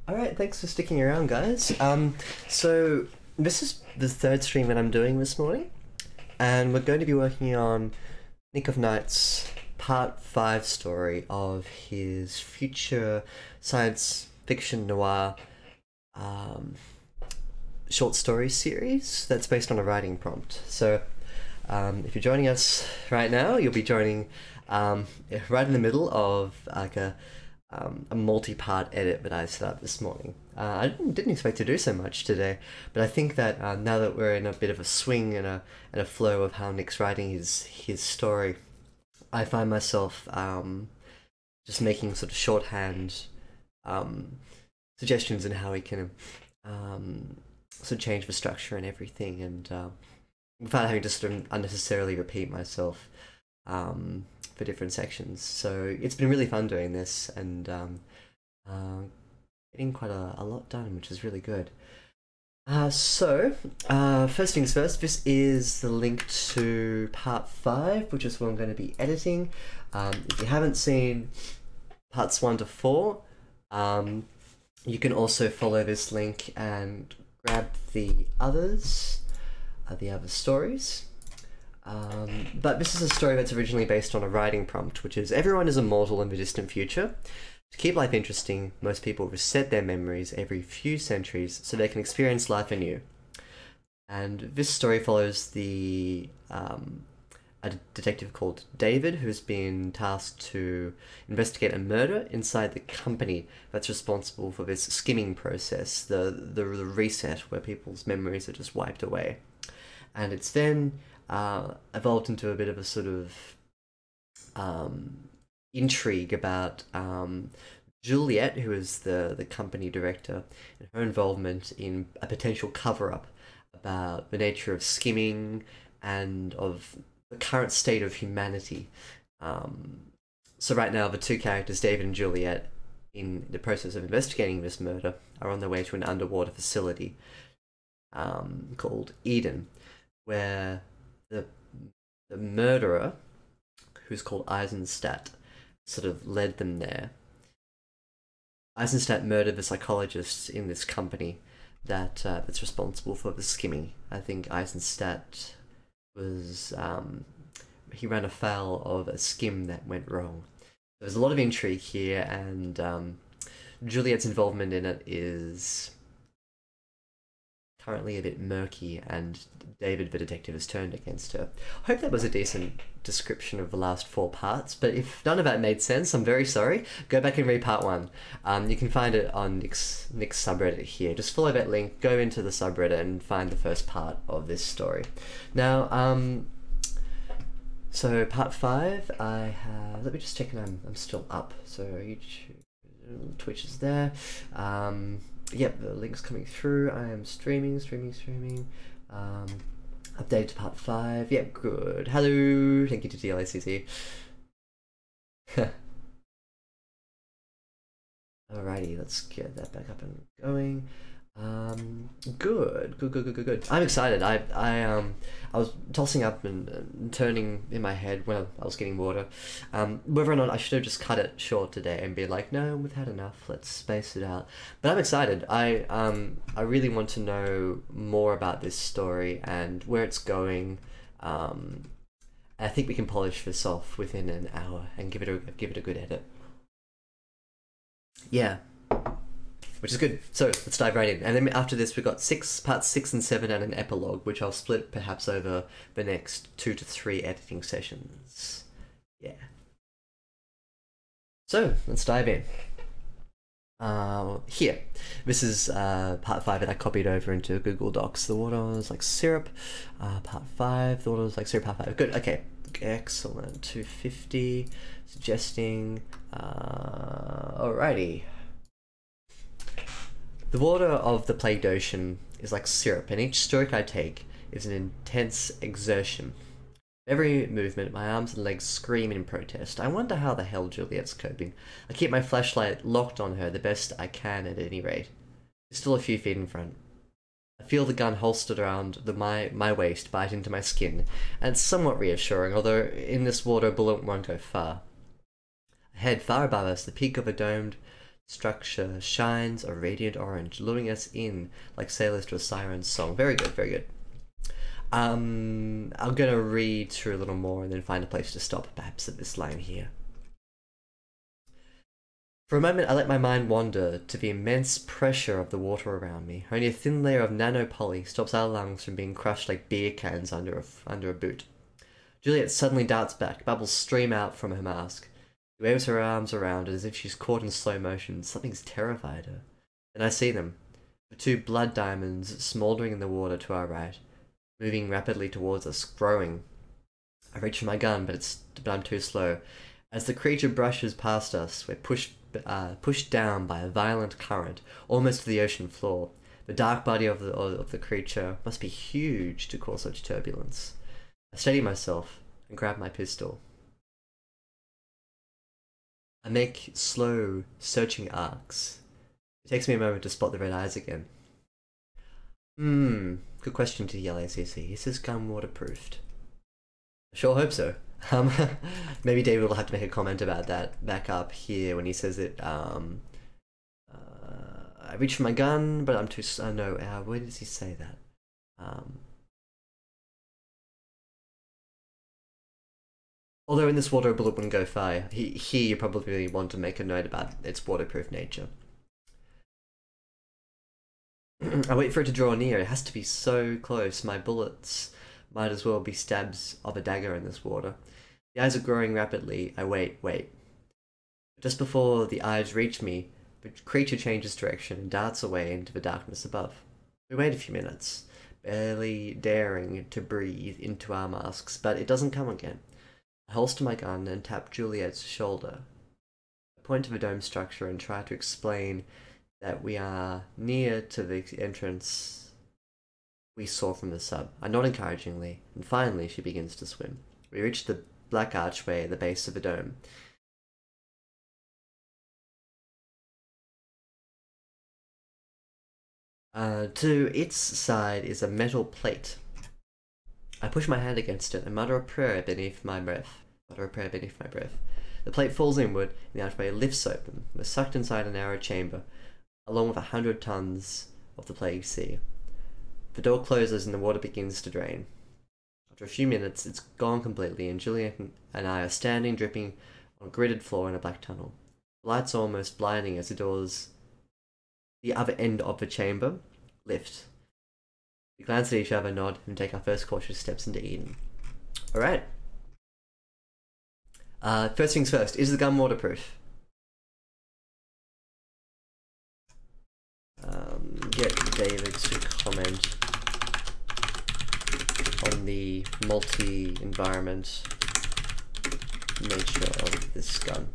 Alright, thanks for sticking around, guys. So this is the third stream that I'm doing this morning, and we're going to be working on Nick of Night's part 5 story of his future science fiction noir short story series that's based on a writing prompt. So if you're joining us right now, you'll be joining right in the middle of like a multi-part edit that I set up this morning. I didn't expect to do so much today, but I think that now that we're in a bit of a swing and a flow of how Nick's writing his story, I find myself just making sort of shorthand suggestions in how we can sort of change the structure and everything, and without having to sort of unnecessarily repeat myself for different sections. So it's been really fun doing this and getting quite a lot done, which is really good. So first things first, this is the link to part 5, which is what I'm going to be editing. If you haven't seen parts 1 to 4, you can also follow this link and grab the other stories. But this is a story that's originally based on a writing prompt, which is: everyone is immortal in the distant future. To keep life interesting, most people reset their memories every few centuries so they can experience life anew. And this story follows a detective called David, who's been tasked to investigate a murder inside the company that's responsible for this skimming process, the reset where people's memories are just wiped away. And it's then evolved into a bit of a sort of intrigue about Juliet, who is the company director, and her involvement in a potential cover-up about the nature of skimming and of the current state of humanity. So right now, the two characters, David and Juliet, in the process of investigating this murder, are on their way to an underwater facility called Eden, where the murderer, who's called Eisenstadt, sort of led them there. Eisenstadt murdered the psychologist in this company that's responsible for the skimming. I think Eisenstadt was he ran afoul of a skim that went wrong. There's a lot of intrigue here, and Juliet's involvement in it is currently a bit murky, and David the detective has turned against her. I hope that was a decent description of the last 4 parts, but if none of that made sense, I'm very sorry. Go back and read part 1. You can find it on Nick's subreddit here. Just follow that link, go into the subreddit and find the first part of this story. Now, so part 5, I have, let me just check and I'm still up. So YouTube, Twitch is there. Yep, the link's coming through. I am streaming. Update to part 5. Yep, good. Hello. Thank you to DLACC. Alrighty, let's get that back up and going. Good. I'm excited. I was tossing up and turning in my head when I was getting water, whether or not I should have just cut it short today and be like, no, we've had enough, let's space it out. But I'm excited. I really want to know more about this story and where it's going. I think we can polish this off within an hour and give it a good edit. Yeah. Which is good. So let's dive right in. And then after this, we've got parts 6 and 7 and an epilogue, which I'll split perhaps over the next 2 to 3 editing sessions. Yeah. So let's dive in. Here. This is part 5 that I copied over into Google Docs. The water is like syrup. Part 5. The water is like syrup. Part 5. Good. Okay. Excellent. 250. Suggesting. Alrighty. The water of the plagued ocean is like syrup, and each stroke I take is an intense exertion. Every movement, my arms and legs scream in protest. I wonder how the hell Juliet's coping. I keep my flashlight locked on her the best I can at any rate. She's still a few feet in front. I feel the gun holstered around my waist bite into my skin, and it's somewhat reassuring, although in this water a bullet won't go far. Ahead, far above us, the peak of a domed structure shines a radiant orange, luring us in like sailors to a siren's song. Very good, very good. I'm gonna read through a little more and then find a place to stop, perhaps at this line here. For a moment, I let my mind wander to the immense pressure of the water around me. Only a thin layer of nanopoly stops our lungs from being crushed like beer cans under a boot. Juliet suddenly darts back, bubbles stream out from her mask. She waves her arms around as if she's caught in slow motion. Something's terrified her. Then I see them. The two blood diamonds smouldering in the water to our right, moving rapidly towards us, growing. I reach for my gun, but I'm too slow. As the creature brushes past us, we're pushed down by a violent current, almost to the ocean floor. The dark body of the creature must be huge to cause such turbulence. I steady myself and grab my pistol. I make slow, searching arcs. It takes me a moment to spot the red eyes again. Good question to the LACC. Is this gun waterproofed? I sure hope so. Maybe David will have to make a comment about that back up here when he says it. I reach for my gun, but I'm too. No, where does he say that? Although in this water, a bullet wouldn't go far. Here you probably want to make a note about its waterproof nature. I wait for it to draw near. It has to be so close. My bullets might as well be stabs of a dagger in this water. The eyes are growing rapidly. I wait. Just before the eyes reach me, the creature changes direction and darts away into the darkness above. We wait a few minutes, barely daring to breathe into our masks, but it doesn't come again. I holster my gun and tap Juliet's shoulder. I point to the dome structure and try to explain that we are near to the entrance we saw from the sub. I nod encouragingly, and finally she begins to swim. We reach the black archway at the base of the dome. To its side is a metal plate. I push my hand against it and mutter a prayer beneath my breath. The plate falls inward, and the archway lifts open. We're sucked inside a narrow chamber, along with 100 tons of the plague sea. The door closes and the water begins to drain. After a few minutes, it's gone completely, and Juliet and I are standing, dripping on a gridded floor in a black tunnel. The lights are almost blinding as the doors, the other end of the chamber, lift. We glance at each other, nod, and take our first cautious steps into Eden. Alright. First things first, is the gun waterproof? Get David to comment on the multi-environment nature of this gun.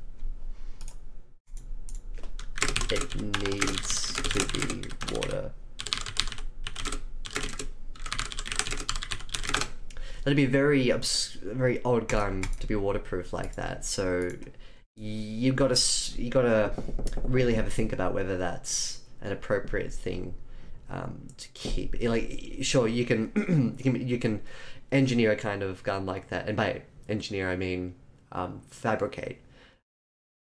It needs to be water. That'd be a very odd gun to be waterproof like that. So you gotta really have a think about whether that's an appropriate thing to keep. Like, sure, you can you can engineer a kind of gun like that, and by engineer I mean fabricate.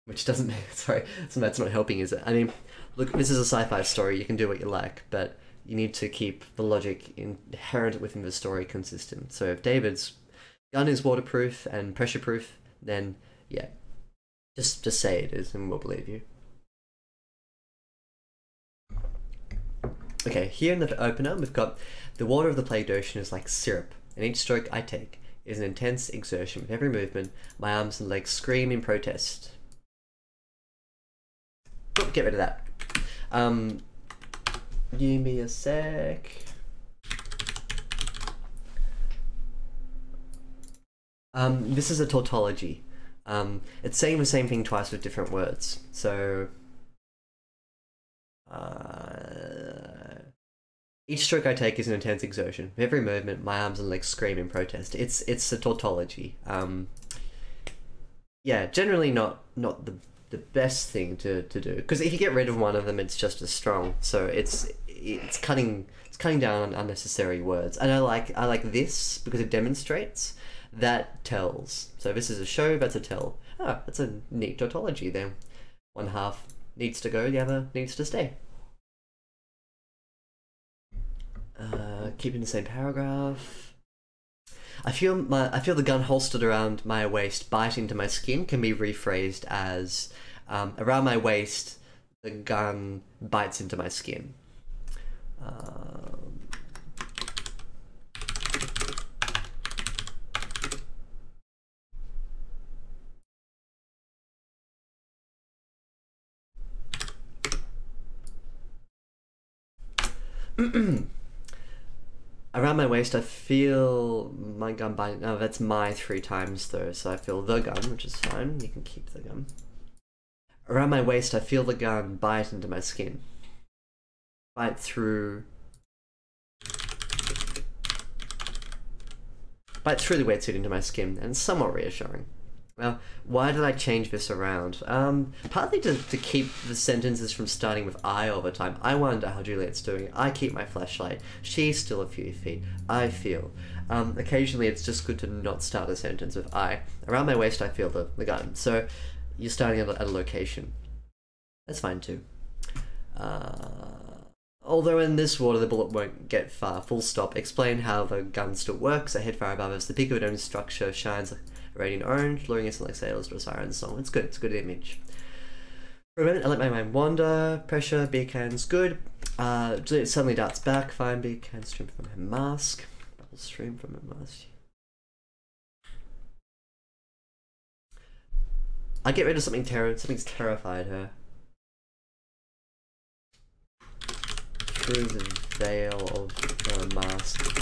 Which doesn't, sorry, so that's not helping, is it? I mean, look, this is a sci-fi story, you can do what you like, but you need to keep the logic inherent within the story consistent. So if David's gun is waterproof and pressure-proof, then yeah, just say it is and we'll believe you. Okay, here in the opener, we've got the water of the plagued ocean is like syrup, and each stroke I take is an intense exertion. With every movement, my arms and legs scream in protest. Oh, get rid of that. Give me a sec. This is a tautology. It's saying the same thing twice with different words. So, each stroke I take is an intense exertion. With every movement, my arms and legs scream in protest. It's a tautology. Yeah, generally not the best thing to do, because if you get rid of one of them, it's just as strong. So it's cutting down on unnecessary words. And I like this because it demonstrates that tells. So this is a show, that's a tell. Ah, that's a neat tautology there. One half needs to go, the other needs to stay. Keeping the same paragraph. I feel the gun holstered around my waist bite into my skin can be rephrased as around my waist the gun bites into my skin. Around my waist, I feel my gun biting. Oh, that's my 3 times though, so I feel the gun, which is fine. You can keep the gun. Around my waist, I feel the gun bite into my skin. Bite through the wetsuit into my skin, and somewhat reassuring. Now, why did I change this around? Partly to keep the sentences from starting with I all the time. I wonder how Juliet's doing. I keep my flashlight. She's still a few feet. I feel. Occasionally it's just good to not start a sentence with I. Around my waist I feel the gun. So you're starting at a location. That's fine too. Although in this water the bullet won't get far. Full stop. Explain how the gun still works. A head far above us. The peak of its own structure shines radiant orange, luring us like sailors to a siren song. It's good. It's a good image. For a moment, I let my mind wander. Pressure, beak hands, good. It suddenly darts back. Fine, beak hands stream from her mask. Bubbles stream from her mask. I get rid of something something's terrified her. Through the veil of her mask.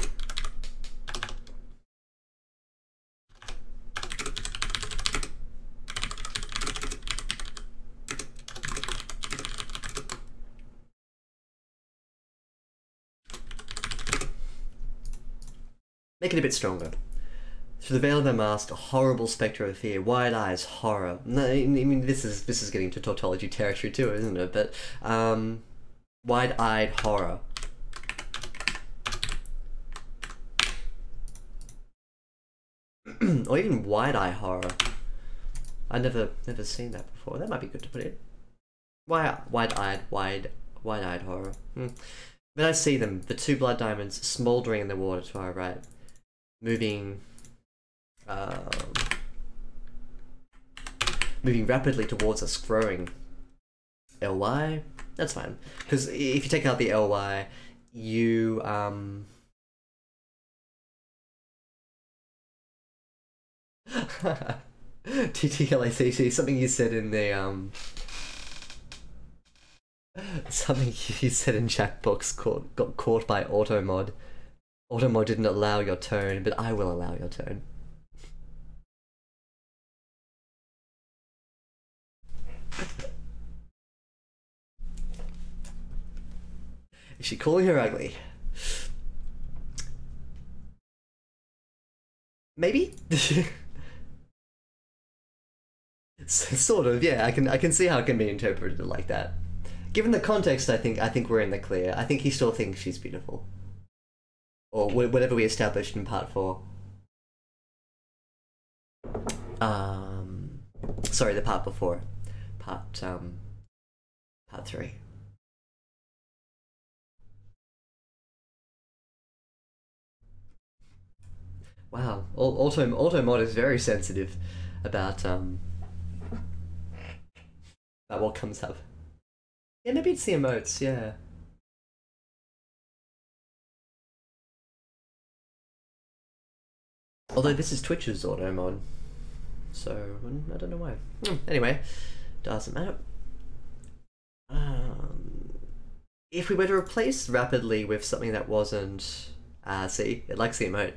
Make it a bit stronger. Through the veil of her mask, a horrible spectre of fear, wide eyes, horror. No, I mean this is getting to tautology territory too, isn't it? But wide-eyed horror. Or even wide-eye horror. I never seen that before. That might be good to put in. Wide-eyed horror. But I see them, the 2 blood diamonds smouldering in the water to our right. Moving rapidly towards us, growing. LY? That's fine. Because if you take out the LY, you TTLACC, something you said in the something you said in Jackbox got caught by Automod. Automod didn't allow your turn, but I will allow your turn. Is she calling her ugly? Maybe? Sort of, yeah. I can see how it can be interpreted like that. Given the context, I think we're in the clear. I think he still thinks she's beautiful. Or whatever we established in part 4. Sorry, the part before. Part 3. Wow, Automod is very sensitive about what comes up. Yeah, maybe it's the emotes, yeah. Although this is Twitch's Automod, so I don't know why. Anyway, doesn't matter. If we were to replace rapidly with something that wasn't, see, it likes the emote.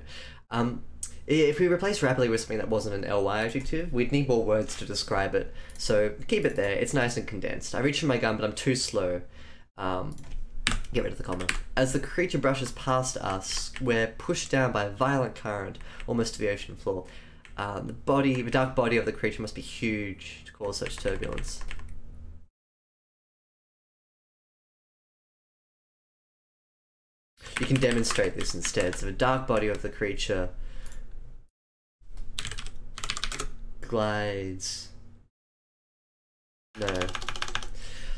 If we replace rapidly with something that wasn't an ly adjective, we'd need more words to describe it. So keep it there. It's nice and condensed. I reach for my gun, but I'm too slow. Get rid of the comma. As the creature brushes past us, we're pushed down by a violent current, almost to the ocean floor. The dark body of the creature must be huge to cause such turbulence. You can demonstrate this instead. So the dark body of the creature glides. No.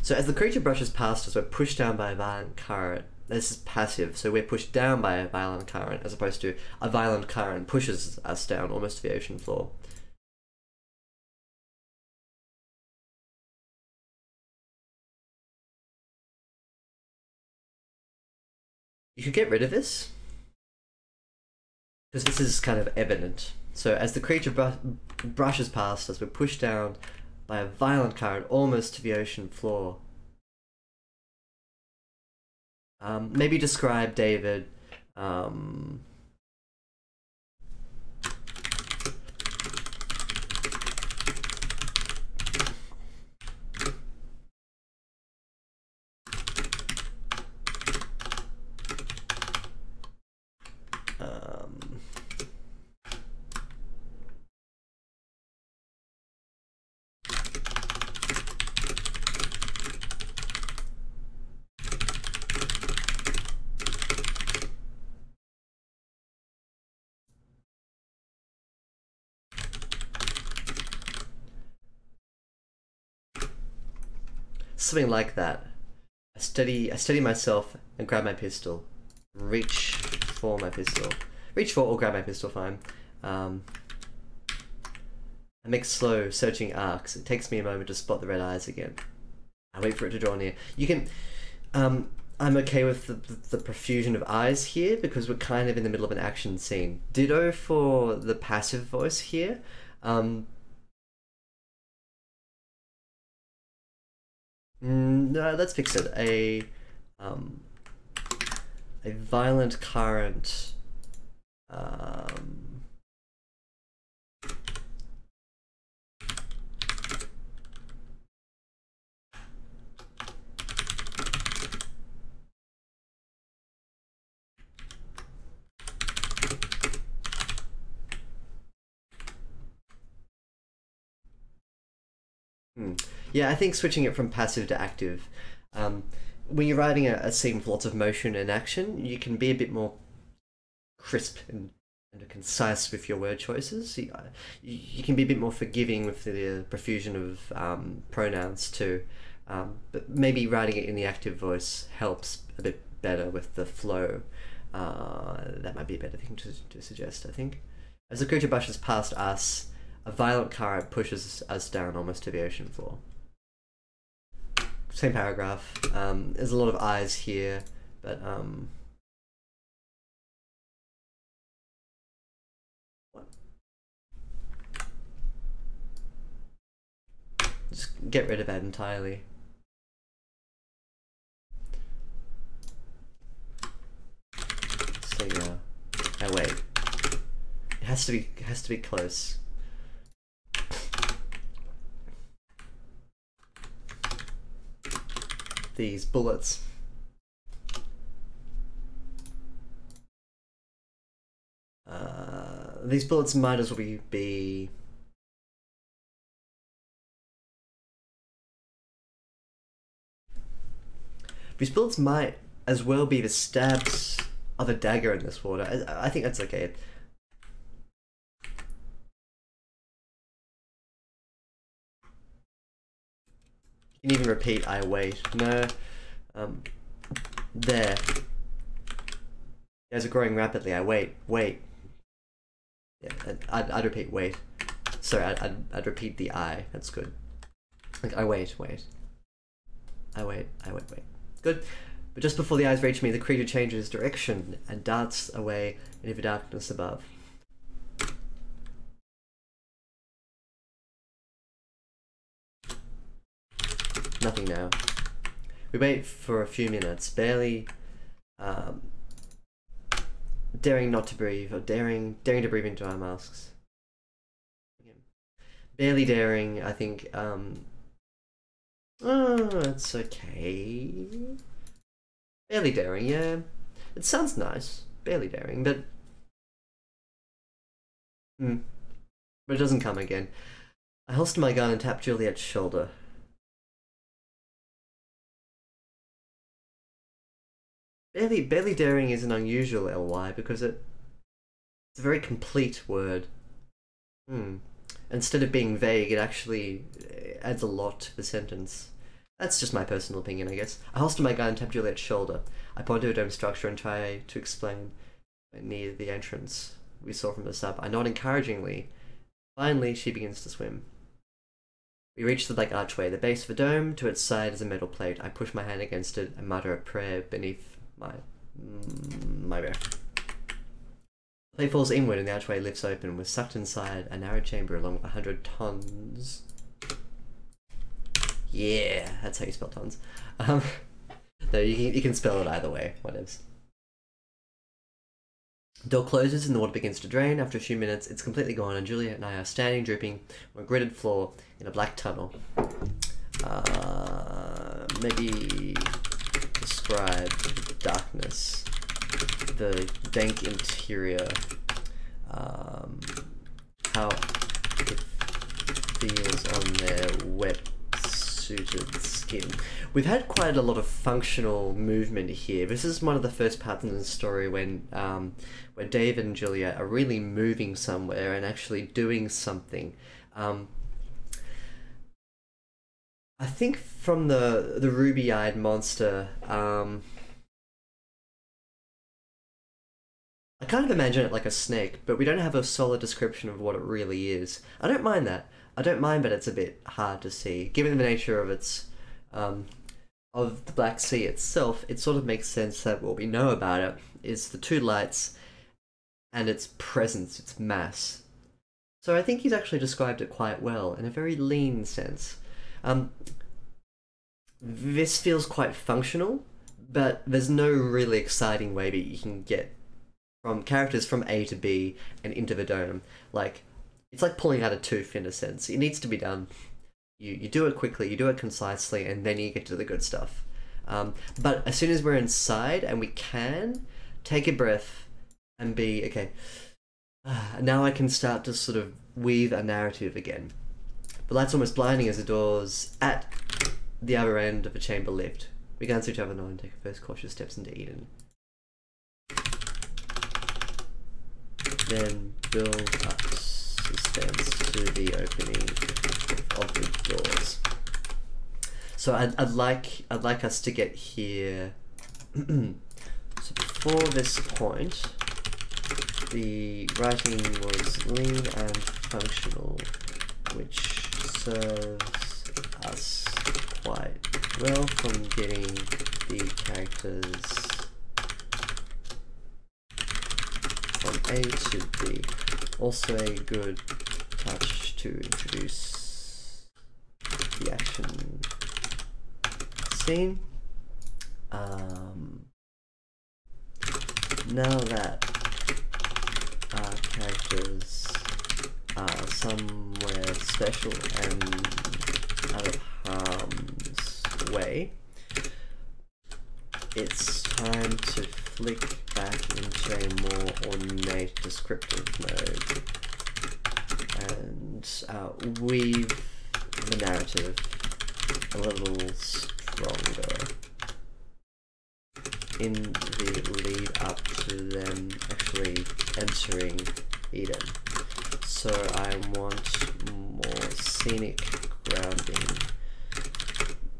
So as the creature brushes past us, we're pushed down by a violent current. This is passive, so we're pushed down by a violent current, as opposed to a violent current pushes us down almost to the ocean floor. You could get rid of this, because this is kind of evident. So as the creature brushes past us, we're pushed down by a violent current almost to the ocean floor. Maybe describe, David, something like that. I steady myself and grab my pistol. Reach for my pistol. Reach for or grab my pistol, fine. I make slow, searching arcs. It takes me a moment to spot the red eyes again. I wait for it to draw near. You can... I'm okay with the profusion of eyes here because we're kind of in the middle of an action scene. Ditto for the passive voice here. No, let's fix it. A violent current. Yeah, I think switching it from passive to active. When you're writing a scene with lots of motion and action, you can be a bit more crisp and concise with your word choices. You can be a bit more forgiving with the profusion of pronouns too. But maybe writing it in the active voice helps a bit better with the flow. That might be a better thing to suggest, I think. As the creature brushes past us, a violent current pushes us down almost to the ocean floor. Same paragraph. There's a lot of eyes here, but just get rid of that entirely. So yeah. Oh wait. It has to be close. These bullets. These bullets might as well be these bullets might as well be the stabs of a dagger in this water. I think that's okay. You can even repeat, I wait. No. There. As are growing rapidly, I wait. Yeah, I'd repeat, wait. Sorry, I'd repeat the I. That's good. Like, I wait. I wait. Good. But just before the eyes reach me, the creature changes direction and darts away into the darkness above. Nothing now. We wait for a few minutes, barely daring not to breathe, or daring to breathe into our masks. Barely daring, I think. Oh, it's okay. Barely daring, yeah. It sounds nice. Barely daring, but but it doesn't come again. I holster my gun and tap Juliet's shoulder. Barely daring is an unusual ly because it's a very complete word. Instead of being vague, it actually adds a lot to the sentence. That's just my personal opinion, I guess. I holster my gun and tap Juliet's shoulder. I point to a dome structure and try to explain near the entrance we saw from the sub. I nod encouragingly. Finally, she begins to swim. We reach the black archway. The base of the dome, to its side is a metal plate. I push my hand against it and mutter a prayer beneath my breath. The plate falls inward and the archway lifts open. We're sucked inside a narrow chamber along with 100 tons. Yeah, that's how you spell tons. No, you can spell it either way, whatevs. The door closes and the water begins to drain. After a few minutes, it's completely gone, and Juliet and I are standing dripping on a gridded floor in a black tunnel. Maybe describe the darkness, the dank interior, how it feels on their wet-suited skin. We've had quite a lot of functional movement here. This is one of the first parts in the story when where David and Juliet are really moving somewhere and actually doing something. I think from the ruby-eyed monster, I kind of imagine it like a snake, but we don't have a solid description of what it really is. I don't mind that. I don't mind, but it's a bit hard to see. Given the nature of its of the Black Sea itself, it sort of makes sense that what we know about it is the two lights and its presence, its mass. So I think he's actually described it quite well in a very lean sense. This feels quite functional, but there's no really exciting way that you can get from characters from A to B and into the dome. Like, it's like pulling out a tooth in a sense. It needs to be done. You do it quickly, you do it concisely, and then you get to the good stuff. But as soon as we're inside and we can, take a breath and be, okay, now I can start to sort of weave a narrative again. The light's almost blinding as the doors at the other end of the chamber lift. We glance at each other now and take our first cautious steps into Eden. Then build up suspense to the opening of the doors. So I'd like us to get here. So before this point, the writing was lean and functional, which serves us quite well from getting the characters from A to B. Also a good touch to introduce the action scene. Now that our characters are somewhere special and out of harm's way, it's time to flick back into a more ornate descriptive mode and weave the narrative a little stronger in the lead up to them actually entering Eden. So I want more scenic grounding,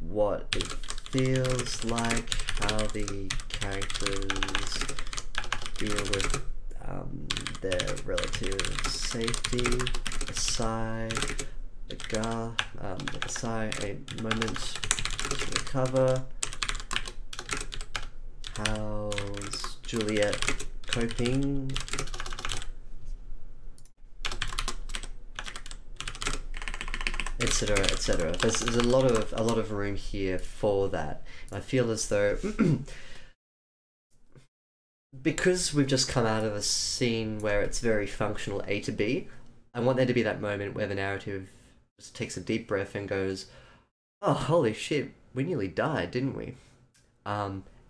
what it feels like, how the characters deal with their relative safety, aside a moment to recover. How's Juliet coping? Etc. etc. There's a lot of room here for that. I feel as though because we've just come out of a scene where it's very functional A to B, I want there to be that moment where the narrative just takes a deep breath and goes, "Oh, holy shit, we nearly died, didn't we?"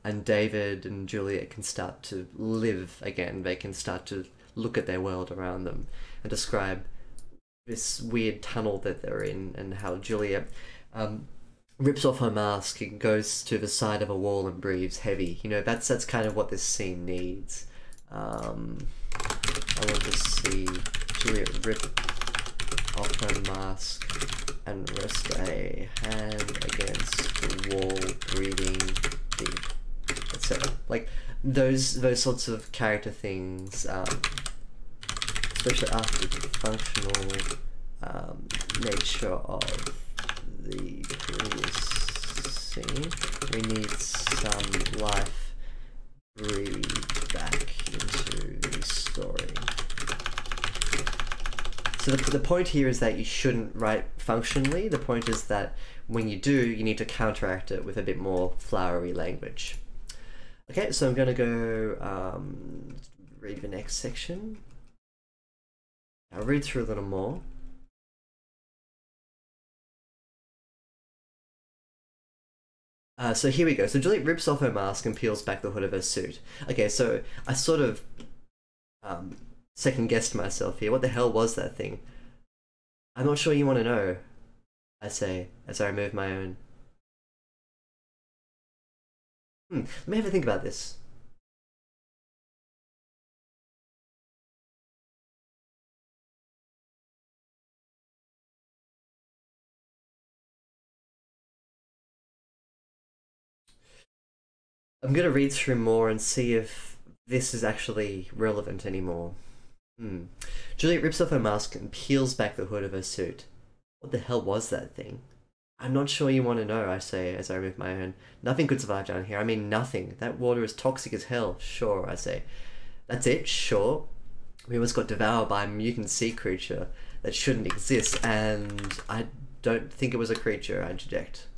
And David and Juliet can start to live again. They can start to look at their world around them and describe this weird tunnel that they're in, and how Juliet rips off her mask and goes to the side of a wall and breathes heavy. You know, that's kind of what this scene needs. I want to see Juliet rip open mask and rest a hand against the wall, breathing deep, etc. Like those sorts of character things, especially after the functional nature of the previous scene. We need some life breathed back into the story. So the point here is that you shouldn't write functionally. The point is that when you do, you need to counteract it with a bit more flowery language. Okay, so I'm going to go read the next section. I'll read through a little more. So here we go. So Juliet rips off her mask and peels back the hood of her suit. Okay, so I sort of second-guessed myself here. What the hell was that thing? I'm not sure you want to know, I say, as I remove my own. Let me have a think about this. I'm going to read through more and see if this is actually relevant anymore. Juliet rips off her mask and peels back the hood of her suit. What the hell was that thing? I'm not sure you want to know, I say as I remove my own. Nothing could survive down here. I mean, nothing. That water is toxic as hell. Sure, I say. That's it? Sure. We almost got devoured by a mutant sea creature that shouldn't exist, and I don't think it was a creature, I interject.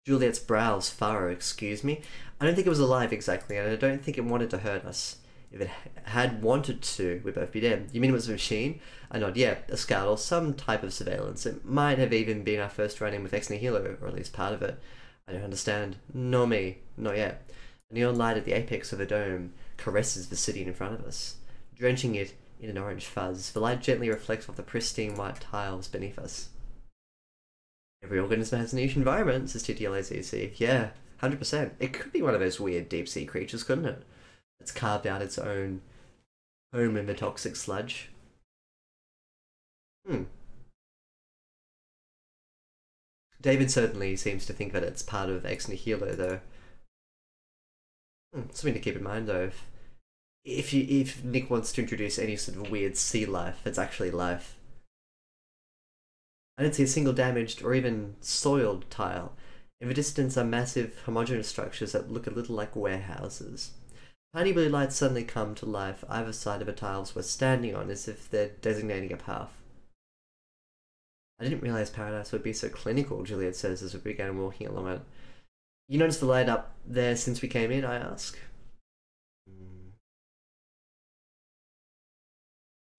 Juliet's brows furrow. Excuse me? I don't think it was alive exactly, and I don't think it wanted to hurt us. If it had wanted to, we'd both be dead. You mean it was a machine? I nod. Yeah, a scout or some type of surveillance. It might have even been our first run-in with Ex Nihilo, or at least part of it. I don't understand. Nor me. Not yet. A neon light at the apex of the dome caresses the city in front of us, drenching it in an orange fuzz. The light gently reflects off the pristine white tiles beneath us. Every organism has a niche environment, says TTLACC. Yeah, 100%. It could be one of those weird deep-sea creatures, couldn't it? It's carved out its own home in the toxic sludge. David certainly seems to think that it's part of Ex Nihilo, though. Something to keep in mind, though. If Nick wants to introduce any sort of weird sea life, it's actually life. I don't see a single damaged or even soiled tile. In the distance are massive, homogeneous structures that look a little like warehouses. Tiny blue lights suddenly come to life either side of the tiles we're standing on, as if they're designating a path. I didn't realize paradise would be so clinical, Juliet says as we began walking along it. You noticed the light up there since we came in, I ask.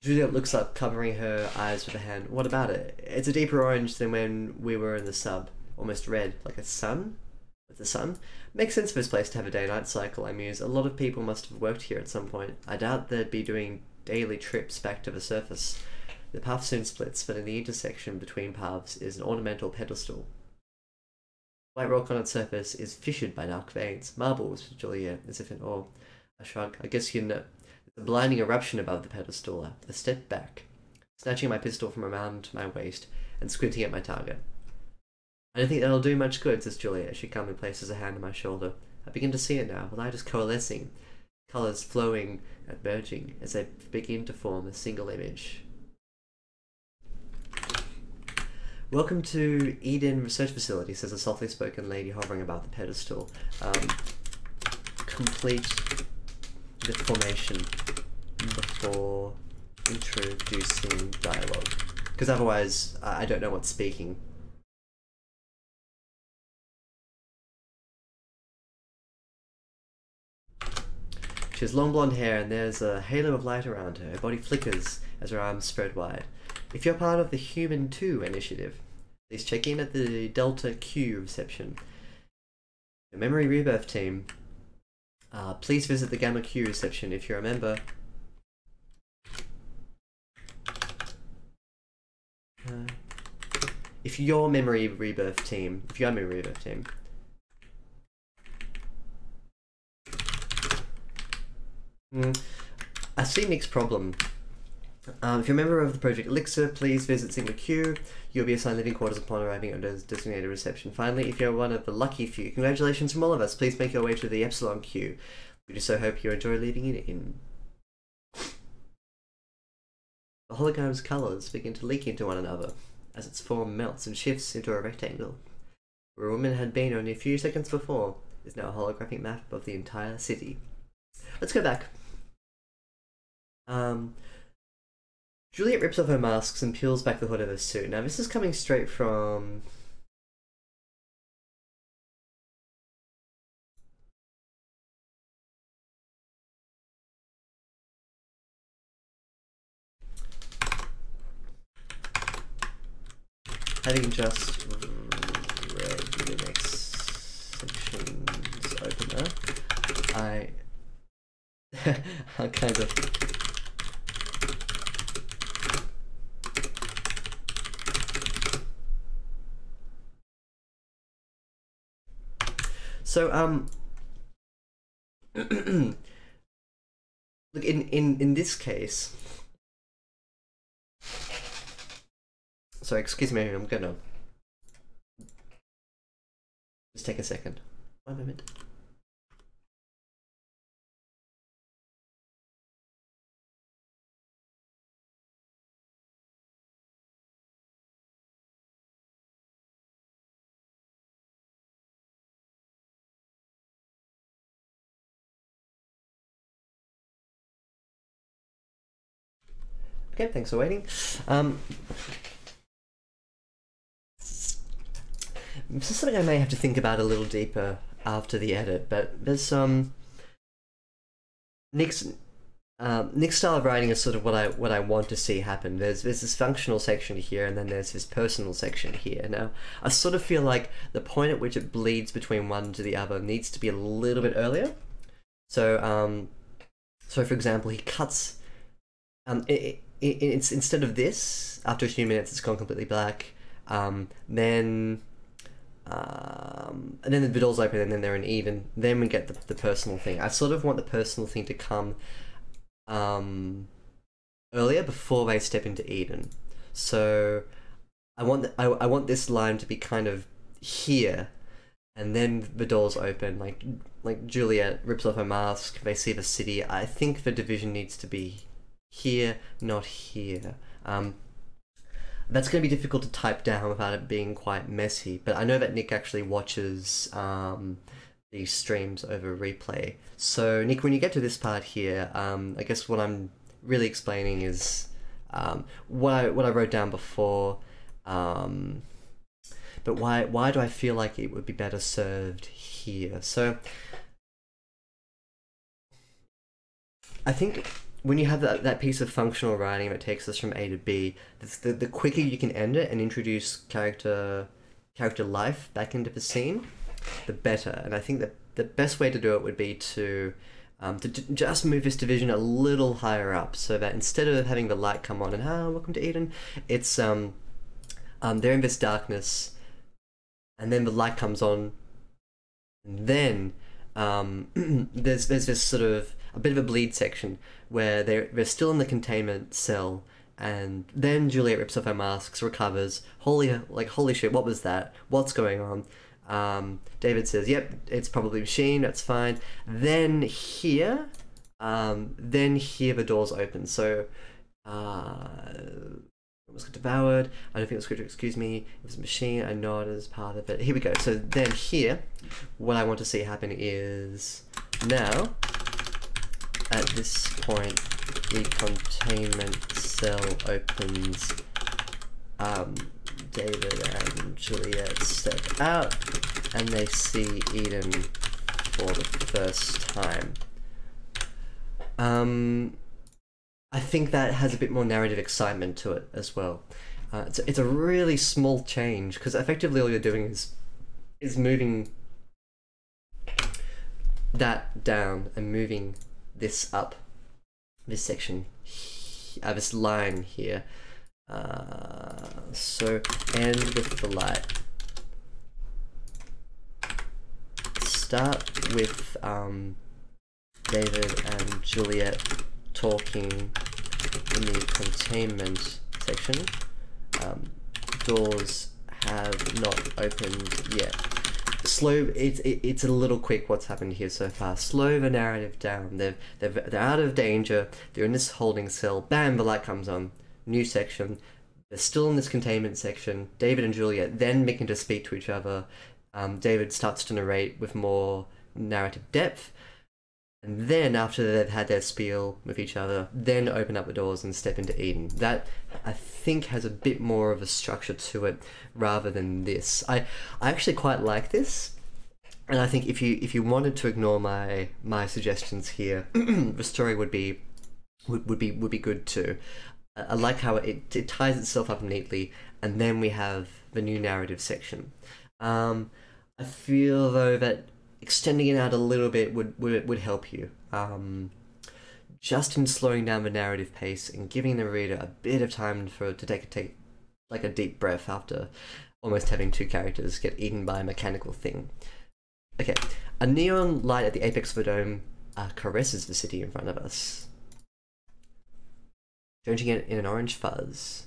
Juliet looks up, covering her eyes with a hand. What about it? It's a deeper orange than when we were in the sub. Almost red, like a sun? With the sun? Makes sense for this place to have a day-night cycle, I muse. A lot of people must have worked here at some point. I doubt they'd be doing daily trips back to the surface. The path soon splits, but in the intersection between paths is an ornamental pedestal. White rock on its surface is fissured by dark veins. Marbles, Juliet, as if in awe. I shrug. I guess you know. There's a blinding eruption above the pedestal. I step back, snatching my pistol from around my waist and squinting at my target. I don't think that'll do much good, says Juliet as she calmly places a hand on my shoulder. I begin to see it now, the light is coalescing, colours flowing and merging as they begin to form a single image. Welcome to Eden Research Facility, says a softly spoken lady hovering above the pedestal. Complete the formation before introducing dialogue. Because otherwise, I don't know what's speaking. She has long blonde hair and there's a halo of light around her. Her body flickers as her arms spread wide. If you're part of the Human 2 initiative, please check in at the Delta Q reception. The Memory Rebirth team, please visit the Gamma Q reception if you're a member. If you're Memory Rebirth team, see Nick's problem. If you're a member of the Project Elixir, please visit Sigma Q. You'll be assigned living quarters upon arriving at a designated reception. Finally, if you're one of the lucky few, congratulations from all of us. Please make your way to the Epsilon Q. We just so hope you enjoy leaving it in. The hologram's colours begin to leak into one another as its form melts and shifts into a rectangle. Where a woman had been only a few seconds before is now a holographic map of the entire city. Let's go back. Juliet rips off her masks and peels back the hood of her suit. Now this is coming straight from... having just read the next section's opener, I kind of... So, look, in this case, sorry, excuse me, I'm gonna just take a second. 1 moment. Okay, thanks for waiting. This is something I may have to think about a little deeper after the edit, but there's Nick's style of writing is sort of what I want to see happen. There's this functional section here, and then there's this personal section here. Now, I sort of feel like the point at which it bleeds between one to the other needs to be a little bit earlier. So, so for example, he cuts. It's instead of this, after a few minutes, it's gone completely black. And then the doors open, and then they're in Eden. Then we get the personal thing. I sort of want the personal thing to come earlier, before they step into Eden. So I want this line to be kind of here, and then the doors open. Like Juliet rips off her mask. They see the city. I think the division needs to be here, not here. That's going to be difficult to type down without it being quite messy, but I know that Nick actually watches these streams over replay. So Nick, when you get to this part here, I guess what I'm really explaining is what I wrote down before, but why do I feel like it would be better served here? So I think when you have that piece of functional writing that takes us from A to B, the quicker you can end it and introduce character life back into the scene, the better. And I think that the best way to do it would be to just move this division a little higher up, so that instead of having the light come on and welcome to Eden, it's they're in this darkness, and then the light comes on, and then there's this sort of a bit of a bleed section where they're still in the containment cell, and then Juliet rips off her masks, recovers. Holy shit, what was that? What's going on? David says, yep, it's probably machine, that's fine. Then here the doors open. So almost got devoured. I don't think it was scripture, excuse me. It was a machine, I know it as part of it. Here we go. So then here, what I want to see happen is now, at this point, the containment cell opens. David and Juliet step out, and they see Eden for the first time. I think that has a bit more narrative excitement to it as well. It's a really small change, because effectively all you're doing is moving that down and moving this up, this section, this line here. So end with the light. Start with David and Juliet talking in the containment section. Doors have not opened yet. Slow. It's a little quick what's happened here so far. Slow the narrative down. They're out of danger. They're in this holding cell. Bam! The light comes on. New section. They're still in this containment section. David and Julia then begin to speak to each other. David starts to narrate with more narrative depth. And then, after they've had their spiel with each other, then open up the doors and step into Eden. That, I think, has a bit more of a structure to it, rather than this. I actually quite like this, and I think if you wanted to ignore my suggestions here, the story would be good too. I like how it ties itself up neatly, and then we have the new narrative section. I feel though that extending it out a little bit would help you. Just in slowing down the narrative pace and giving the reader a bit of time to take like a deep breath after almost having two characters get eaten by a mechanical thing. Okay, a neon light at the apex of the dome caresses the city in front of us, drenching it in an orange fuzz.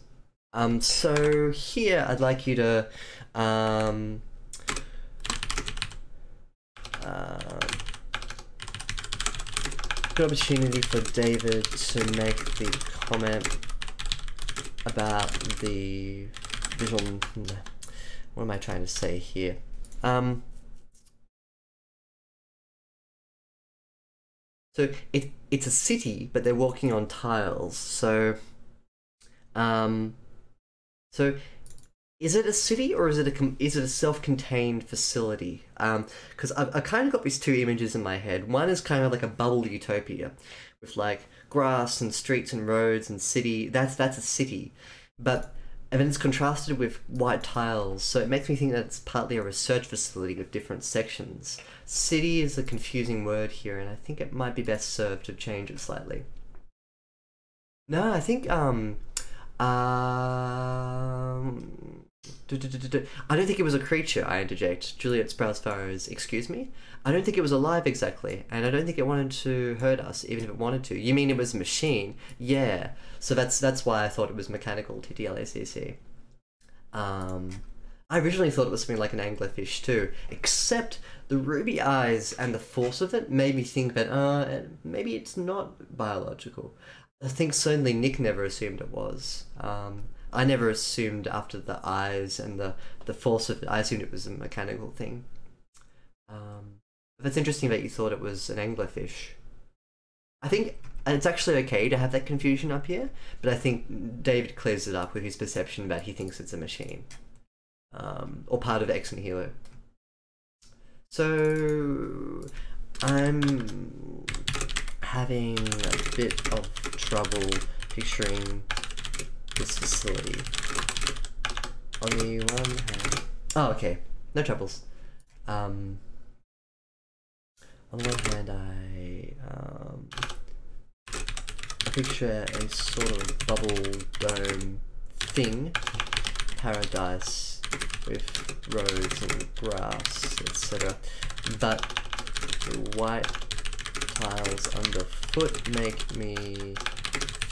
So here I'd like you to good opportunity for David to make the comment about the visual. What am I trying to say here? So it's a city, but they're walking on tiles. So is it a city or is it a self-contained facility? Because I kind of got these two images in my head. One is kind of like a bubble utopia, with like grass and streets and roads and city. That's a city, and then it's contrasted with white tiles, so it makes me think that it's partly a research facility with different sections. City is a confusing word here, and I think it might be best served to change it slightly. No, I think I don't think it was a creature, I interject. Juliet sprouts furrows. Excuse me? I don't think it was alive exactly, and I don't think it wanted to hurt us, even if it wanted to. You mean it was a machine? Yeah. So that's why I thought it was mechanical, TTLACC. I originally thought it was something like an anglerfish too, except the ruby eyes and the force of it made me think that maybe it's not biological. I think certainly Nick never assumed it was. I never assumed after the eyes and the force of it, I assumed it was a mechanical thing. That's interesting that you thought it was an anglerfish. I think it's actually okay to have that confusion up here, but I think David clears it up with his perception that he thinks it's a machine. Or part of X Nihilo. So I'm having a bit of trouble picturing this facility. On the one hand... Oh, okay. No troubles. On the one hand, I picture a sort of bubble dome thing, paradise with roads and grass, etc. But the white tiles underfoot make me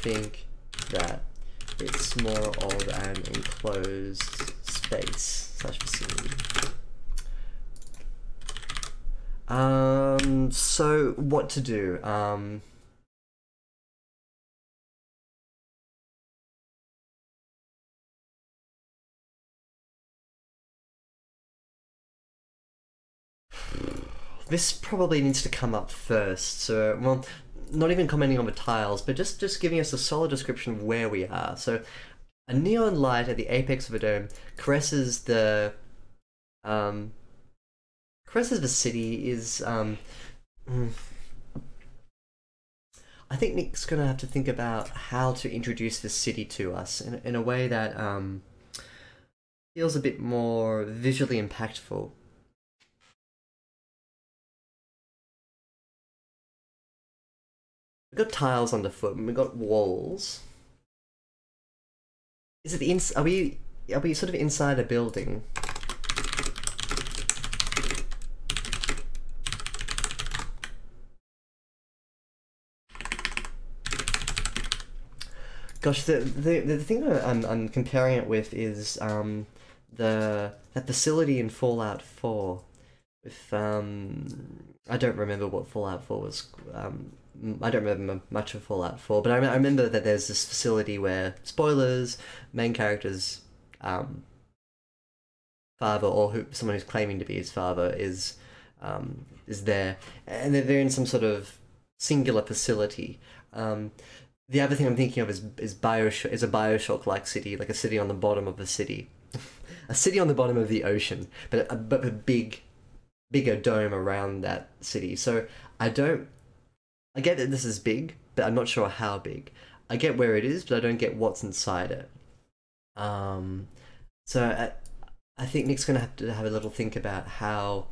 think that it's more of an enclosed space / facility. So what to do? This probably needs to come up first, so, well, not even commenting on the tiles, but just giving us a solid description of where we are. So, a neon light at the apex of a dome caresses the city is, I think Nick's gonna have to think about how to introduce the city to us in a way that feels a bit more visually impactful. We've got tiles underfoot and we've got walls. Is it are we sort of inside a building? Gosh, the thing I'm comparing it with is that facility in Fallout 4 with I don't remember what Fallout 4 was. I don't remember much of Fallout 4, but I remember that there's this facility where, spoilers, main character's father, or someone who's claiming to be his father, is there, and they're in some sort of singular facility. The other thing I'm thinking of is Bioshock, is a Bioshock-like city, like a city on the bottom of the city, a city on the bottom of the ocean, but a bigger dome around that city. So I get that this is big, but I'm not sure how big. I get where it is, but I don't get what's inside it. So I think Nick's gonna have to have a little think about how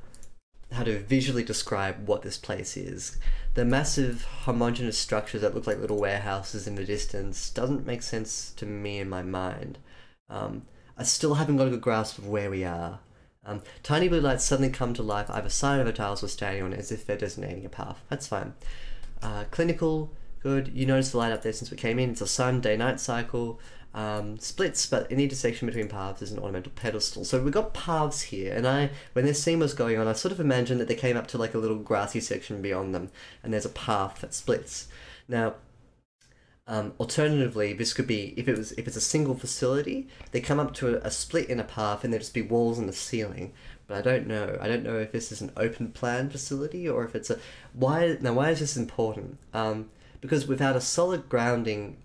to visually describe what this place is. The massive homogeneous structures that look like little warehouses in the distance doesn't make sense to me in my mind. I still haven't got a good grasp of where we are. Tiny blue lights suddenly come to life, either side of a tiles or standing on it as if they're designating a path. That's fine. Clinical, good. You notice the light up there since we came in. It's a sun, day-night cycle. Splits, but in the intersection between paths is an ornamental pedestal. So we've got paths here, and when this scene was going on, I sort of imagined that they came up to like a little grassy section beyond them, and there's a path that splits. Now, alternatively, this could be, if it's a single facility, they come up to a split in a path, and there'd just be walls in the ceiling. But I don't know. I don't know if this is an open plan facility or if it's a why is this important? Because without a solid grounding,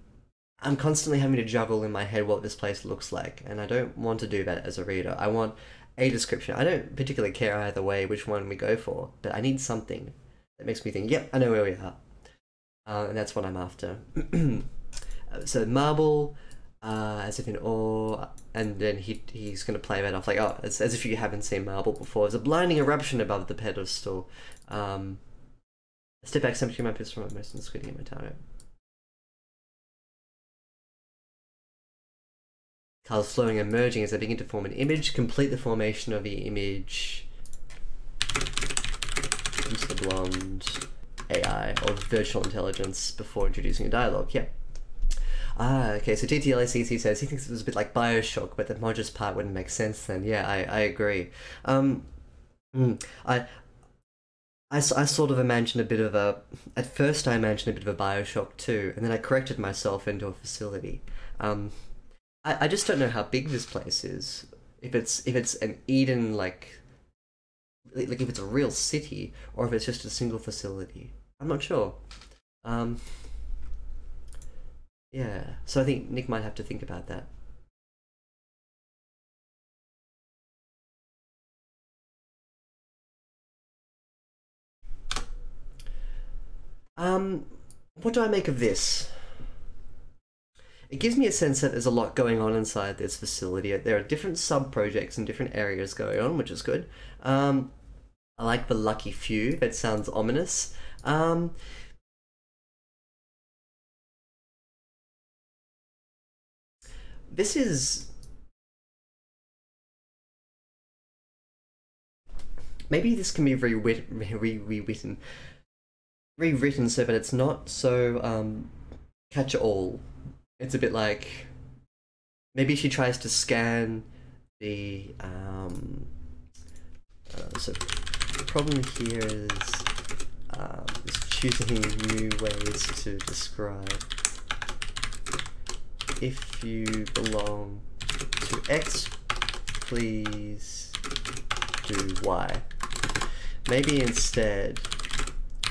I'm constantly having to juggle in my head what this place looks like, and I don't want to do that as a reader. I want a description. I don't particularly care either way which one we go for, but I need something that makes me think, yep, I know where we are. And that's what I'm after. So marble, as if in awe, and then he's going to play that off like, oh, it's as if you haven't seen marble before. There's a blinding eruption above the pedestal. Step back, empty my pistol from my most and squinting at my target. Colors flowing and merging as they begin to form an image. Complete the formation of the image. Use the blonde AI or virtual intelligence before introducing a dialogue. Yeah. Okay, so TTLACC says he thinks it was a bit like Bioshock, but the Modus part wouldn't make sense then. Yeah, I agree. I sort of imagined a bit of a... At first I imagined a bit of a Bioshock too, and then I corrected myself into a facility. I just don't know how big this place is. If it's an Eden, like if it's a real city, or if it's just a single facility. I'm not sure. Yeah, so I think Nick might have to think about that. What do I make of this? It gives me a sense that there's a lot going on inside this facility. There are different sub-projects in different areas going on, which is good. I like the lucky few. That sounds ominous. This is... Maybe this can be rewritten so that it's not so catch-all. It's a bit like... Maybe she tries to scan the... so the problem here is choosing new ways to describe. If you belong to X, please do Y. Maybe instead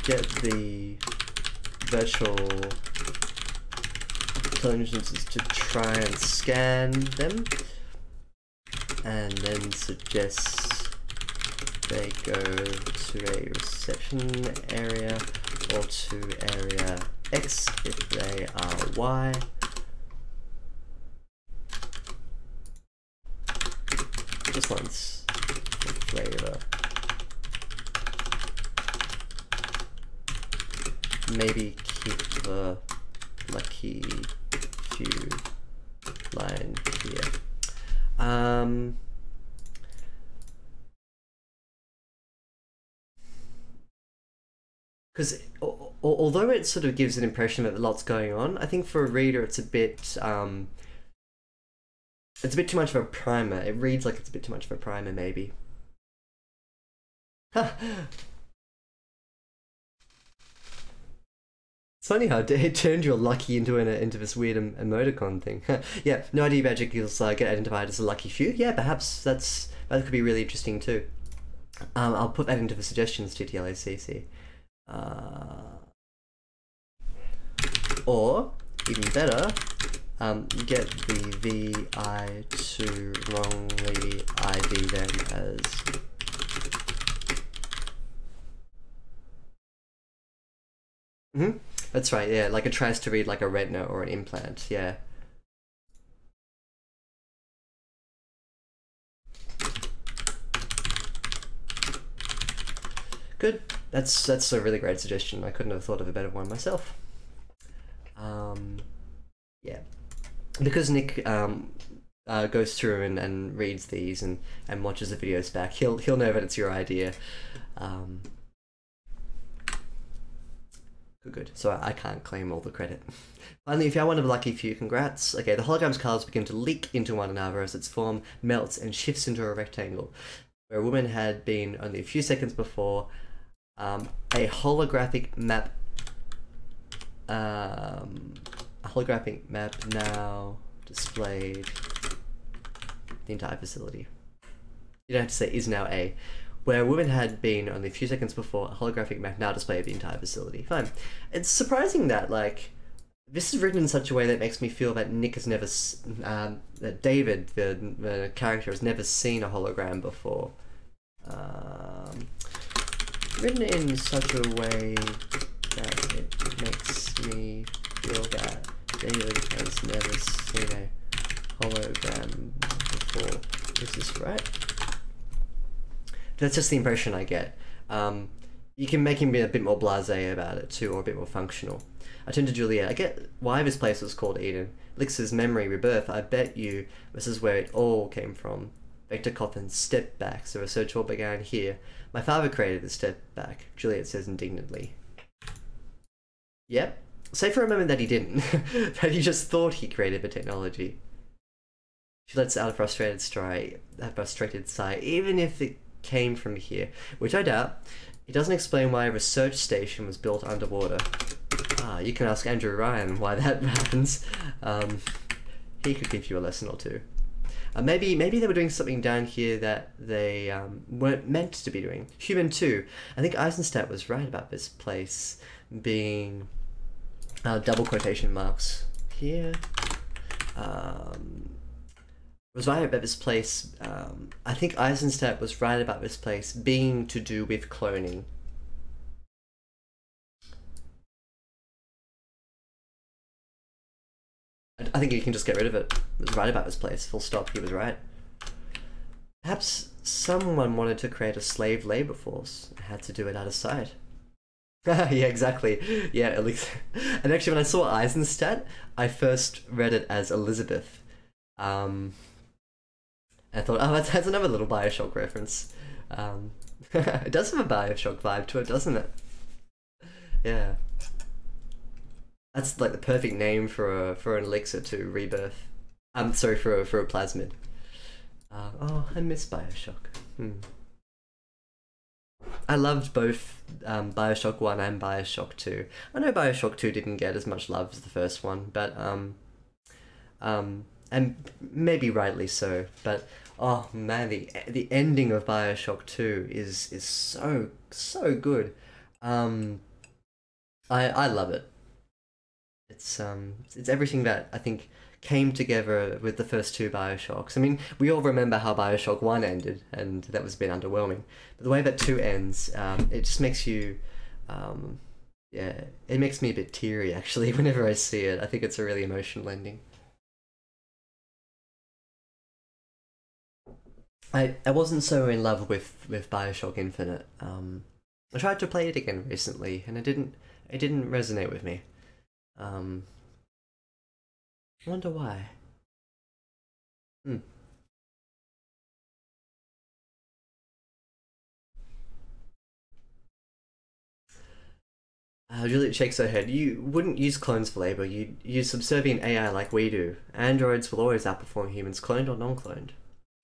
get the virtual intelligences to try and scan them, and then suggest they go to a reception area or to area X if they are Y. Just once for flavor. Maybe keep the lucky few line here. Because although it sort of gives an impression that a lot's going on, I think for a reader it's a bit too much of a primer. It reads like it's a bit too much of a primer, maybe. It's funny how it turned your lucky into this weird emoticon thing. Yeah, no ID badge equals get identified as a lucky few. Yeah, perhaps that could be really interesting too. I'll put that into the suggestions to TLACC. Or even better, get the VI to wrongly ID them as That's right, yeah, like it tries to read like a retina or an implant, yeah. Good. That's a really great suggestion. I couldn't have thought of a better one myself. Yeah. Because Nick goes through and reads these and watches the videos back, he'll know that it's your idea. Good. So I can't claim all the credit. Finally, if you're one of the lucky few, congrats. Okay, the hologram's colors begin to leak into one another as its form melts and shifts into a rectangle. Where a woman had been only a few seconds before, a holographic map now displayed the entire facility. You don't have to say is now a. Where a woman had been only a few seconds before, a holographic map now displayed the entire facility. Fine. It's surprising that, like, this is written in such a way that makes me feel that Nick has never, that David, the character, has never seen a hologram before. Written in such a way that it makes me feel that David has never seen a hologram before. Is this right? That's just the impression I get. You can make him be a bit more blasé about it too, or a bit more functional. I turn to Juliet. I get why this place was called Eden. Lix's memory rebirth. I bet you this is where it all came from. Vector Coffin's step back. So research all began here. My father created the step back, Juliet says indignantly. Yep. Say for a moment that he didn't. That he just thought he created the technology. She lets out a frustrated sigh, even if it came from here, which I doubt. It doesn't explain why a research station was built underwater. You can ask Andrew Ryan why that happens. He could give you a lesson or two. Maybe they were doing something down here that they weren't meant to be doing. Human 2. I think Eisenstadt was right about this place being double quotation marks here. Was right about this place. I think Eisenstadt was right about this place being to do with cloning. I think you can just get rid of it. It was right about this place. Full stop. He was right. Perhaps someone wanted to create a slave labor force and had to do it out of sight. Yeah, exactly. Yeah, at least. And actually, when I saw Eisenstadt, I first read it as Elizabeth. I thought, oh, that's another little Bioshock reference. It does have a Bioshock vibe to it, doesn't it? Yeah. That's like the perfect name for an elixir to rebirth. I'm sorry, for a plasmid. Oh, I miss Bioshock. I loved both Bioshock 1 and Bioshock 2. I know Bioshock 2 didn't get as much love as the first one, but and maybe rightly so, but oh man, the ending of Bioshock 2 is so good. I love it. It's everything that I think came together with the first two Bioshocks. I mean, we all remember how Bioshock 1 ended, and that was a bit underwhelming. But the way that 2 ends, it just makes you, yeah, it makes me a bit teary actually whenever I see it. I think it's a really emotional ending. I wasn't so in love with Bioshock Infinite. I tried to play it again recently, and it didn't resonate with me. I wonder why. Hmm. Juliet shakes her head. You wouldn't use clones for labor. You'd use subservient AI like we do. Androids will always outperform humans, cloned or non-cloned.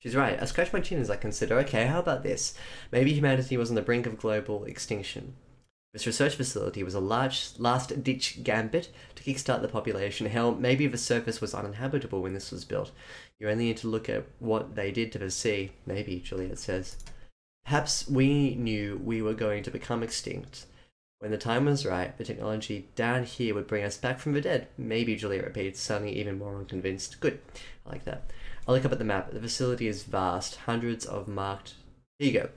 She's right. I scratch my chin as I consider, okay, how about this? Maybe humanity was on the brink of global extinction. This research facility was a large last-ditch gambit to kickstart the population. Hell, maybe the surface was uninhabitable when this was built. You only need to look at what they did to the sea. Maybe, Juliet says. Perhaps we knew we were going to become extinct. When the time was right, the technology down here would bring us back from the dead. Maybe, Juliet repeats, suddenly even more unconvinced. Good. I like that. I look up at the map. The facility is vast. Hundreds of marked... Here you go.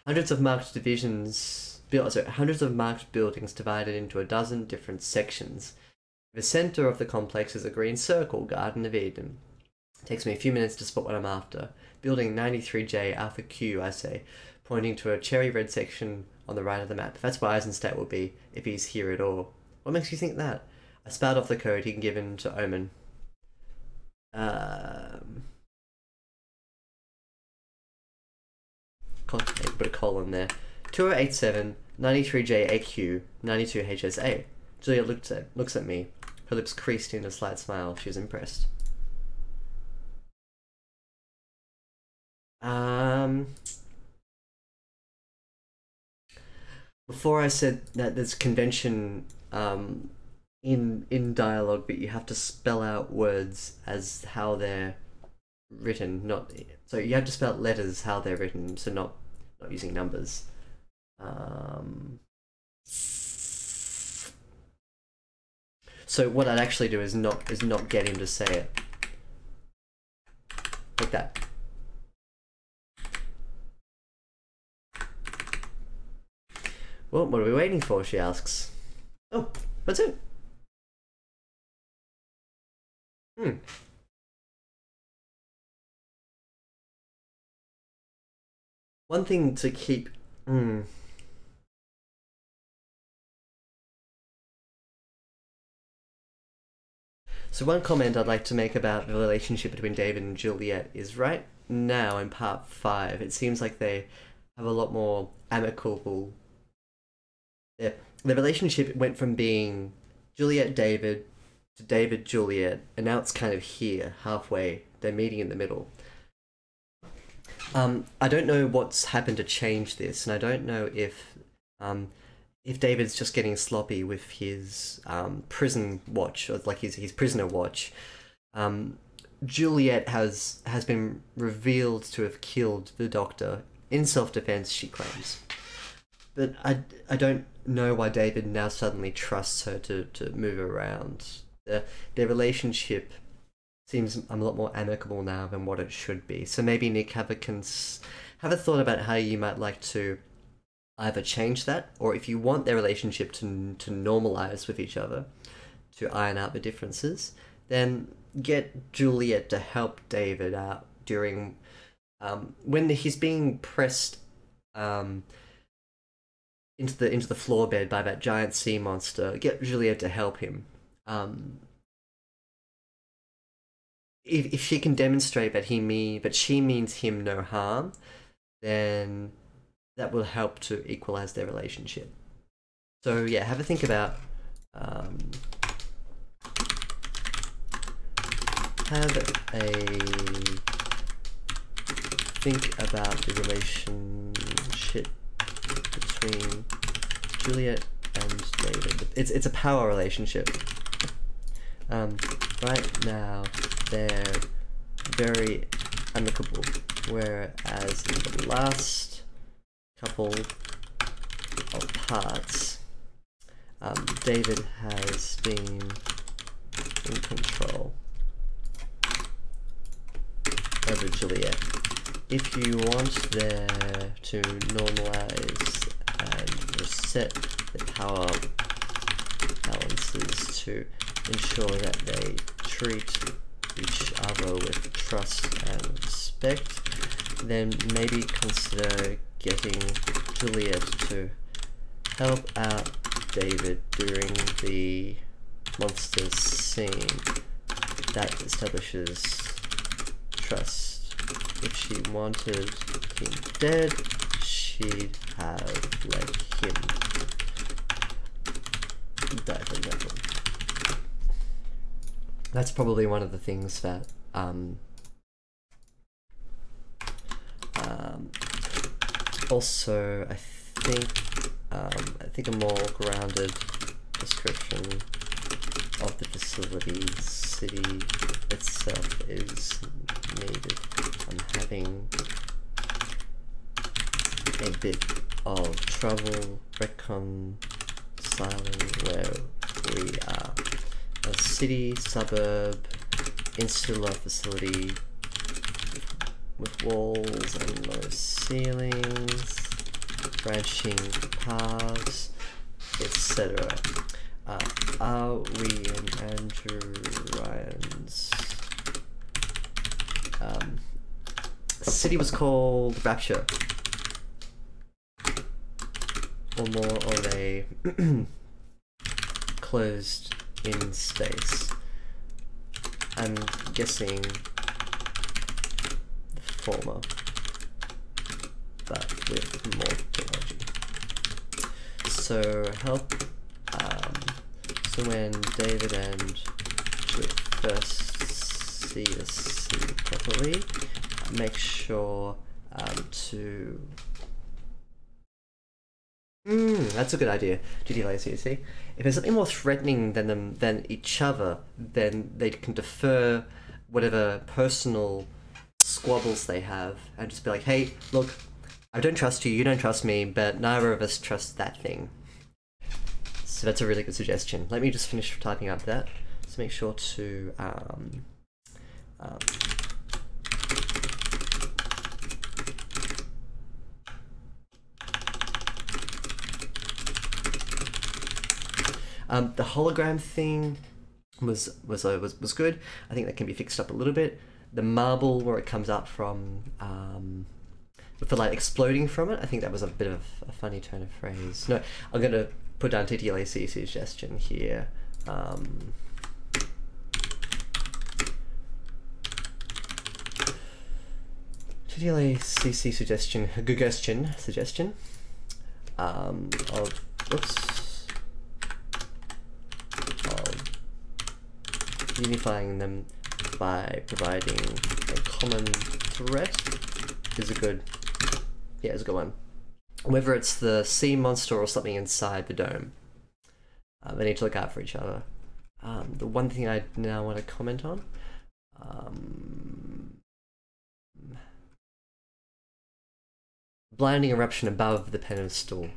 Hundreds of marked hundreds of marked buildings divided into a dozen different sections. The center of the complex is a green circle, Garden of Eden. It takes me a few minutes to spot what I'm after. Building 93J Alpha Q, I say, pointing to a cherry red section on the right of the map. That's where Eisenstadt will be, if he's here at all. What makes you think that? I spout off the code he'd given to Omen. Put a colon there. 2087 93J AQ 92 HSA. Julia looks at me. Her lips creased in a slight smile. She was impressed. Before I said that there's convention in dialogue, but you have to spell out words as how they're written, not so you have to spell out letters how they're written, so not using numbers. So what I'd actually do is not get him to say it like that. Well, what are we waiting for? She asks. Oh, that's it. One thing to keep... So one comment I'd like to make about the relationship between David and Juliet is right now in part 5, it seems like they have a lot more amicable... The relationship went from being Juliet-David to David-Juliet, and now it's kind of here, halfway. They're meeting in the middle. I don't know what's happened to change this, and I don't know if David's just getting sloppy with his prison watch, or like his prisoner watch. Juliet has been revealed to have killed the doctor in self-defense, she claims. But I don't know why David now suddenly trusts her to move around. Their relationship seems a lot more amicable now than what it should be. So maybe Nick, have a thought about how you might like to either change that, or if you want their relationship to normalize with each other, to iron out the differences, then get Juliet to help David out during when he's being pressed into the floor bed by that giant sea monster. Get Juliet to help him. If she can demonstrate that she means him no harm, then that will help to equalize their relationship. So yeah, have a think about the relationship between Juliet and David. It's a power relationship. Right now they're very amicable, whereas in the last couple of parts, David has been in control over Juliet. If you want there to normalize and reset the power balances to ensure that they treat each other with trust and respect, then maybe consider getting Juliet to help out David during the monster scene that establishes trust. If she wanted him dead, she'd have let him. die, for example. That's probably one of the things that also I think a more grounded description of the facility city itself is needed. I'm having a bit of trouble reconciling where we are. A city, suburb, insular facility with walls and low ceilings, branching paths, etc. Are we in Andrew Ryan's? The city was called Rapture, or more of a closed in space. I'm guessing the former, but with more technology. So help. So when David and Julie first see the city properly, make sure to. That's a good idea. GTLACC. If there's something more threatening than each other, then they can defer whatever personal squabbles they have and just be like, hey, look, I don't trust you, you don't trust me, but neither of us trust that thing. So that's a really good suggestion. Let me just finish typing up that. So make sure to the hologram thing was good. I think that can be fixed up a little bit. The marble where it comes up from, with the light exploding from it, I think that was a bit of a funny turn of phrase. No, I'm gonna put down TTLAC suggestion here. TTLACC suggestion of unifying them by providing a common threat is a good one. Whether it's the sea monster or something inside the dome, they need to look out for each other. The one thing I now want to comment on, blinding eruption above the pedestal.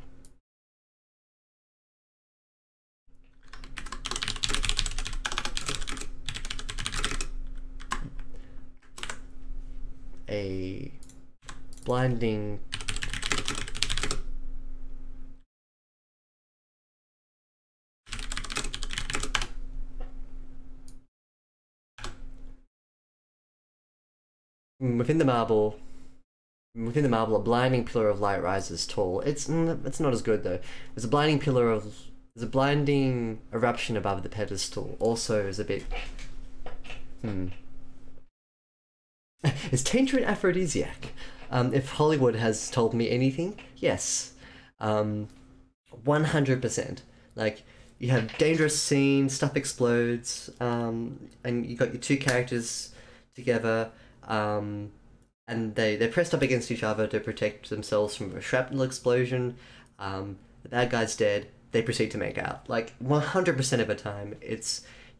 A blinding within the marble, a blinding pillar of light rises tall. It's not as good though. There's a blinding eruption above the pedestal. Also is a bit. Is tainter an aphrodisiac? If Hollywood has told me anything, yes. 100%. Like, you have dangerous scenes, stuff explodes, and you got your two characters together, and they're pressed up against each other to protect themselves from a shrapnel explosion. The bad guy's dead. They proceed to make out. Like, 100% of the time,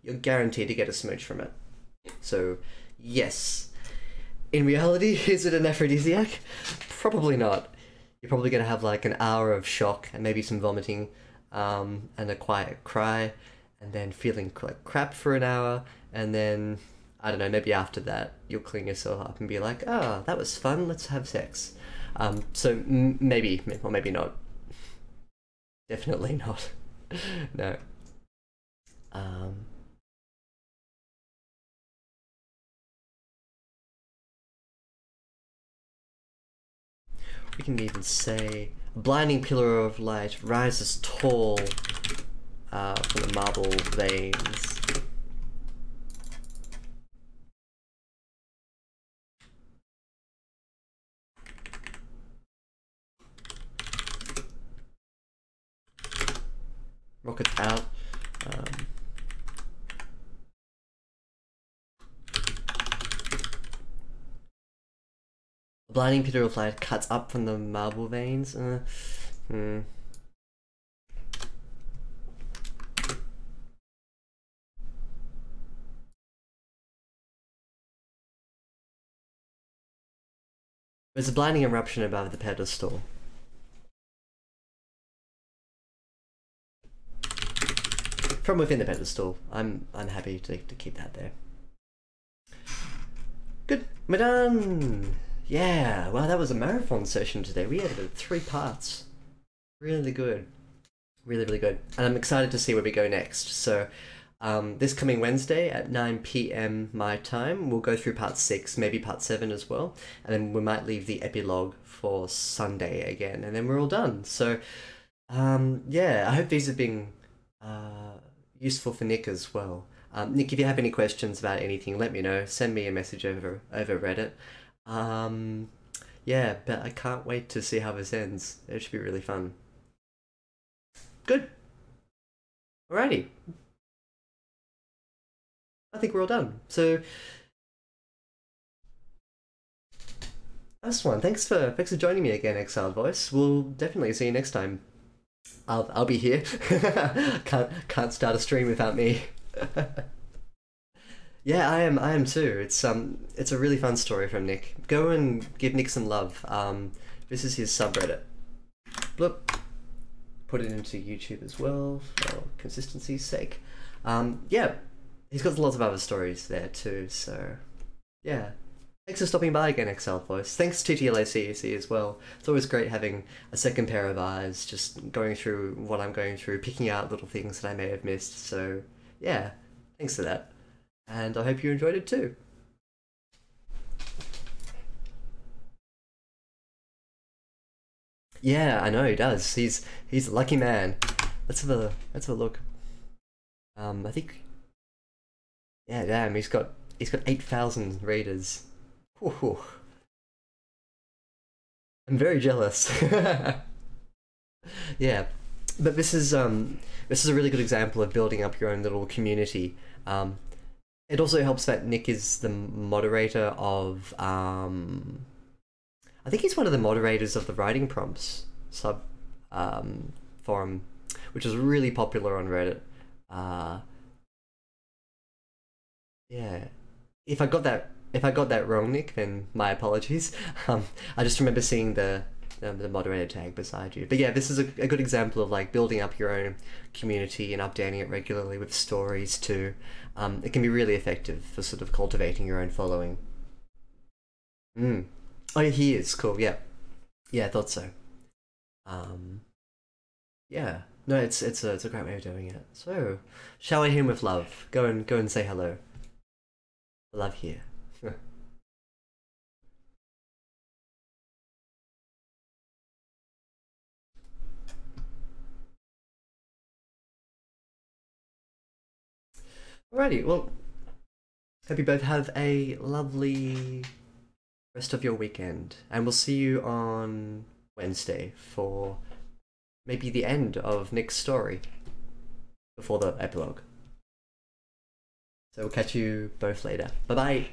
you're guaranteed to get a smooch from it. So, yes. In reality, is it an aphrodisiac? Probably not. You're probably going to have like an hour of shock and maybe some vomiting, and a quiet cry, and then feeling like crap for an hour, and then, I don't know, maybe after that, you'll clean yourself up and be like, oh, that was fun, let's have sex. So maybe, or maybe not. Definitely not. No. We can even say a blinding pillar of light rises tall from the marble veins. Rockets out. A blinding pit of light cuts up from the marble veins. There's a blinding eruption above the pedestal. From within the pedestal. I'm happy to keep that there. Good, we're done. Yeah, well, that was a marathon session today. We had 3 parts. Really good. Really, really good. And I'm excited to see where we go next. So, this coming Wednesday at 9 PM my time, we'll go through part 6, maybe part 7 as well. And then we might leave the epilogue for Sunday again. And then we're all done. So, yeah, I hope these have been useful for Nick as well. Nick, if you have any questions about anything, let me know. Send me a message over Reddit. Yeah, but I can't wait to see how this ends. It should be really fun. Good. Alrighty. I think we're all done. So, that's one. Thanks for joining me again, Exiled Voice. We'll definitely see you next time. I'll be here. Can't start a stream without me. Yeah, I am too. It's a really fun story from Nick. Go and give Nick some love. This is his subreddit. Bloop. Put it into YouTube as well for consistency's sake. Yeah, he's got lots of other stories there too. So, yeah. Thanks for stopping by again, Exiled Voice. Thanks to TTLACEC as well. It's always great having a second pair of eyes, just going through what I'm going through, picking out little things that I may have missed. So, yeah, thanks for that. And I hope you enjoyed it too. Yeah, I know he does. He's a lucky man. Let's have a look. I think, yeah, damn, he's got 8,000 readers. Whew. I'm very jealous. Yeah, but this is a really good example of building up your own little community. It also helps that Nick is the moderator of I think he's one of the moderators of the writing prompts forum, which is really popular on Reddit. Yeah, if I got that wrong, Nick, then my apologies. I just remember seeing the moderator tag beside you. But yeah, this is a good example of like building up your own community and updating it regularly with stories too. It can be really effective for sort of cultivating your own following. Oh yeah, he is cool. Yeah, I thought so. Yeah, no, it's a great way of doing it. So, shower him with love. Go and say hello. Love here. Alrighty, well, hope you both have a lovely rest of your weekend, and we'll see you on Wednesday for maybe the end of Nick's story before the epilogue. So we'll catch you both later. Bye bye.